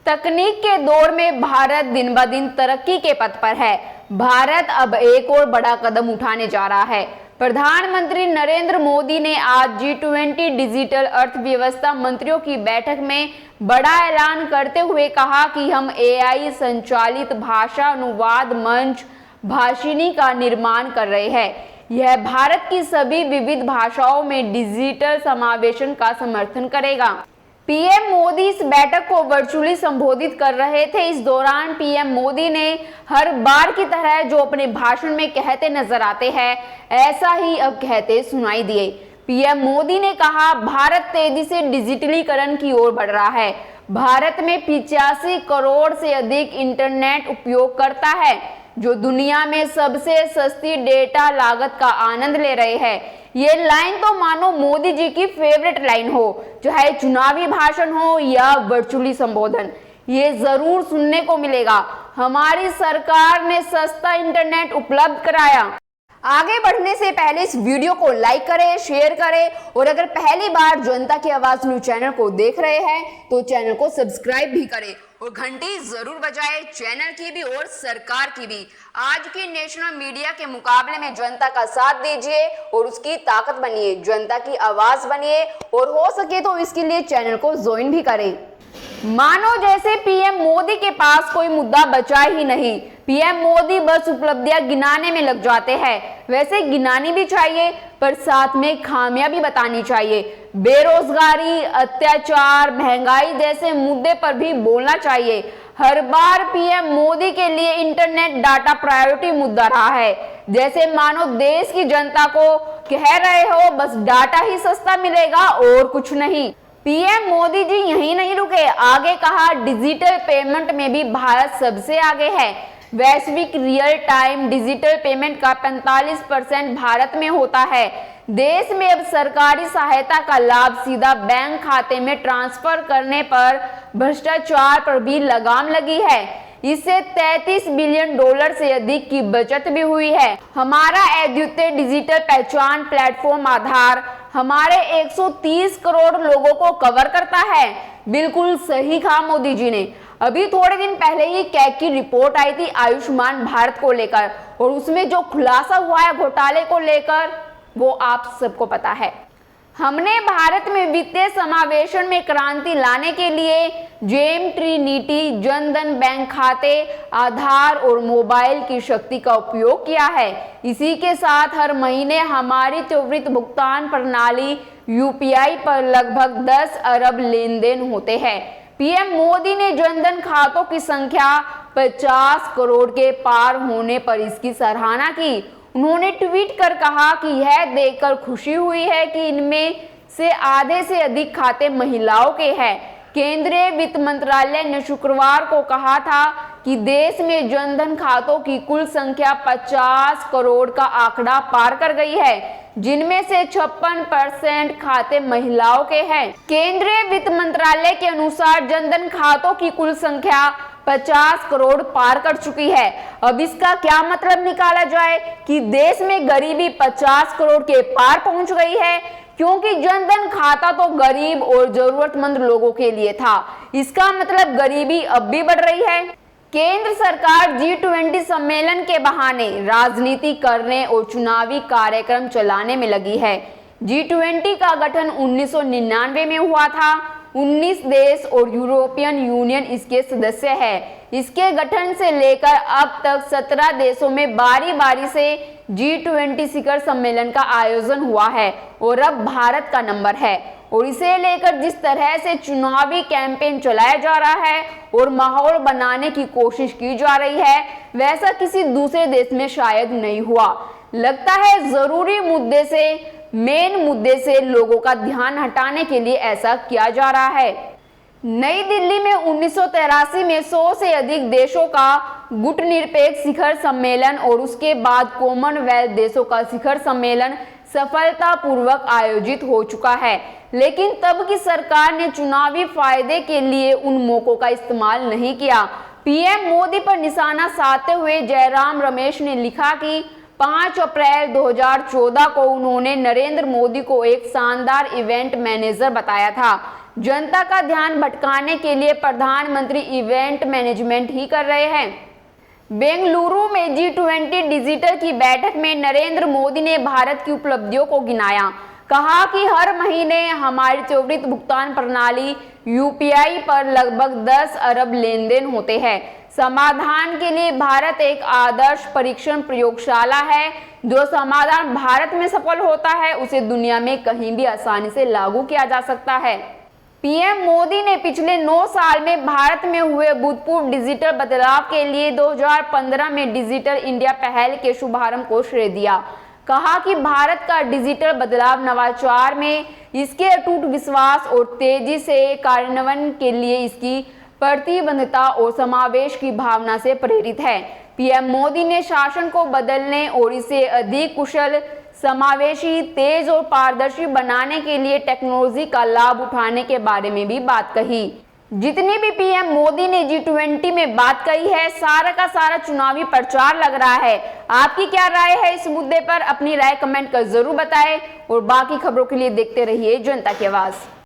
तकनीक के दौर में भारत दिन ब दिन तरक्की के पथ पर है। भारत अब एक और बड़ा कदम उठाने जा रहा है। प्रधानमंत्री नरेंद्र मोदी ने आज G20 डिजिटल अर्थव्यवस्था मंत्रियों की बैठक में बड़ा ऐलान करते हुए कहा कि हम AI संचालित भाषा अनुवाद मंच भाषिनी का निर्माण कर रहे हैं। यह भारत की सभी विविध भाषाओं में डिजिटल समावेशन का समर्थन करेगा। पीएम मोदी इस बैठक को वर्चुअली संबोधित कर रहे थे। इस दौरान पीएम मोदी ने हर बार की तरह जो अपने भाषण में कहते नजर आते हैं, ऐसा ही अब कहते सुनाई दिए। पीएम मोदी ने कहा, भारत तेजी से डिजिटलीकरण की ओर बढ़ रहा है। भारत में 85 करोड़ से अधिक इंटरनेट उपयोगकर्ता है, जो दुनिया में सबसे सस्ती डेटा लागत का आनंद ले रहे हैं। ये लाइन तो मानो मोदी जी की फेवरेट लाइन हो, चाहे चुनावी भाषण हो या वर्चुअली संबोधन, ये जरूर सुनने को मिलेगा। हमारी सरकार ने सस्ता इंटरनेट उपलब्ध कराया। आगे बढ़ने से पहले इस वीडियो को लाइक करें, शेयर करें और अगर पहली बार जनता की आवाज न्यूज चैनल को देख रहे हैं तो चैनल को सब्सक्राइब भी करें और घंटी जरूर बजाएं, चैनल की भी और सरकार की भी। आज की नेशनल मीडिया के मुकाबले में जनता का साथ दीजिए और उसकी ताकत बनिए, जनता की आवाज बनिए और हो सके तो इसके लिए चैनल को ज्वाइन भी करें। मानो जैसे पीएम मोदी के पास कोई मुद्दा बचा ही नहीं। पीएम मोदी बस उपलब्धियां गिनाने में लग जाते हैं। वैसे गिनानी भी चाहिए, पर साथ में खामियां भी बतानी चाहिए। बेरोजगारी, अत्याचार, महंगाई जैसे मुद्दे पर भी बोलना चाहिए। हर बार पीएम मोदी के लिए इंटरनेट डाटा प्रायोरिटी मुद्दा रहा है, जैसे मानो देश की जनता को कह रहे हो बस डाटा ही सस्ता मिलेगा और कुछ नहीं। पीएम मोदी जी यहीं नहीं रुके, आगे कहा डिजिटल पेमेंट में भी भारत सबसे आगे है। वैश्विक रियल टाइम डिजिटल पेमेंट का 45% भारत में होता है। देश में अब सरकारी सहायता का लाभ सीधा बैंक खाते में ट्रांसफर करने पर भ्रष्टाचार पर भी लगाम लगी है। इससे $33 बिलियन से अधिक की बचत भी हुई है। हमारा अद्वितीय डिजिटल पहचान प्लेटफॉर्म आधार हमारे 130 करोड़ लोगों को कवर करता है। बिल्कुल सही कहा मोदी जी ने। अभी थोड़े दिन पहले ही कैग की रिपोर्ट आई थी आयुष्मान भारत को लेकर, और उसमें जो खुलासा हुआ है घोटाले को लेकर वो आप सबको पता है। हमने भारत में वित्तीय समावेशन में क्रांति लाने के लिए जेम ट्रिनिटी, जनधन बैंक खाते, आधार और मोबाइल की शक्ति का उपयोग किया है। इसी के साथ हर महीने हमारी त्वरित भुगतान प्रणाली यूपीआई पर लगभग 10 अरब लेन देन होते हैं। पीएम मोदी ने जनधन खातों की संख्या 50 करोड़ के पार होने पर इसकी सराहना की। उन्होंने ट्वीट कर कहा कि यह देखकर खुशी हुई है कि इनमें से आधे से अधिक खाते महिलाओं के हैं। केंद्रीय वित्त मंत्रालय ने शुक्रवार को कहा था कि देश में जनधन खातों की कुल संख्या 50 करोड़ का आंकड़ा पार कर गई है, जिनमें से 56% खाते महिलाओं के हैं। केंद्रीय वित्त मंत्रालय के अनुसार जनधन खातों की कुल संख्या 50 करोड़ पार कर चुकी है। अब इसका क्या मतलब निकाला जाए कि देश में गरीबी 50 करोड़ के पार पहुंच गई है, क्योंकि जनधन खाता तो गरीब और जरूरतमंद लोगों के लिए था। इसका मतलब गरीबी अब भी बढ़ रही है। केंद्र सरकार G20 सम्मेलन के बहाने राजनीति करने और चुनावी कार्यक्रम चलाने में लगी है। G20 का गठन 1999 में हुआ था। 19 देश और यूरोपियन यूनियन इसके सदस्य है। इसके गठन से लेकर अब तक 17 देशों में बारी बारी से G20 शिखर सम्मेलन का आयोजन हुआ है और अब भारत का नंबर है। और इसे लेकर जिस तरह से चुनावी कैंपेन चलाया जा रहा है और माहौल बनाने की कोशिश की जा रही है, वैसा किसी दूसरे देश में शायद नहीं हुआ। लगता है जरूरी मुद्दे से, मेन मुद्दे से लोगों का ध्यान हटाने के लिए ऐसा किया जा रहा है। नई दिल्ली में 1983 में 100 से अधिक देशों का गुटनिरपेक्ष शिखर सम्मेलन और उसके बाद कॉमनवेल्थ देशों का शिखर सम्मेलन सफलतापूर्वक आयोजित हो चुका है। लेकिन तब की सरकार ने चुनावी फायदे के लिए उन मौकों का इस्तेमाल नहीं किया। पीएम मोदी पर निशाना साधते हुए जयराम रमेश ने लिखा कि 5 अप्रैल 2014 को उन्होंने नरेंद्र मोदी को एक शानदार इवेंट मैनेजर बताया था, जनता का ध्यान भटकाने के लिए प्रधानमंत्री इवेंट मैनेजमेंट ही कर रहे हैं। बेंगलुरु में G20 डिजिटल की बैठक में नरेंद्र मोदी ने भारत की उपलब्धियों को गिनाया। कहा कि हर महीने हमारी त्वरित भुगतान प्रणाली UPI पर लगभग 10 अरब लेन देन होते हैं। समाधान के लिए भारत एक आदर्श परीक्षण प्रयोगशाला है। जो समाधान भारत में सफल होता है उसे दुनिया में कहीं भी आसानी से लागू किया जा सकता है। पीएम मोदी ने पिछले 9 साल में भारत में हुए अभूतपूर्व डिजिटल बदलाव के लिए 2015 में डिजिटल इंडिया पहल के शुभारंभ को श्रेय दिया। कहा कि भारत का डिजिटल बदलाव नवाचार में इसके अटूट विश्वास और तेजी से कार्यान्वयन के लिए इसकी प्रतिबद्धता और समावेश की भावना से प्रेरित है। पीएम मोदी ने शासन को बदलने और इसे अधिक कुशल, समावेशी, तेज और पारदर्शी बनाने के लिए टेक्नोलॉजी का लाभ उठाने के बारे में भी बात कही। जितनी भी पीएम मोदी ने G20 में बात कही है, सारा का सारा चुनावी प्रचार लग रहा है। आपकी क्या राय है इस मुद्दे पर? अपनी राय कमेंट कर जरूर बताएं और बाकी खबरों के लिए देखते रहिए जनता की आवाज।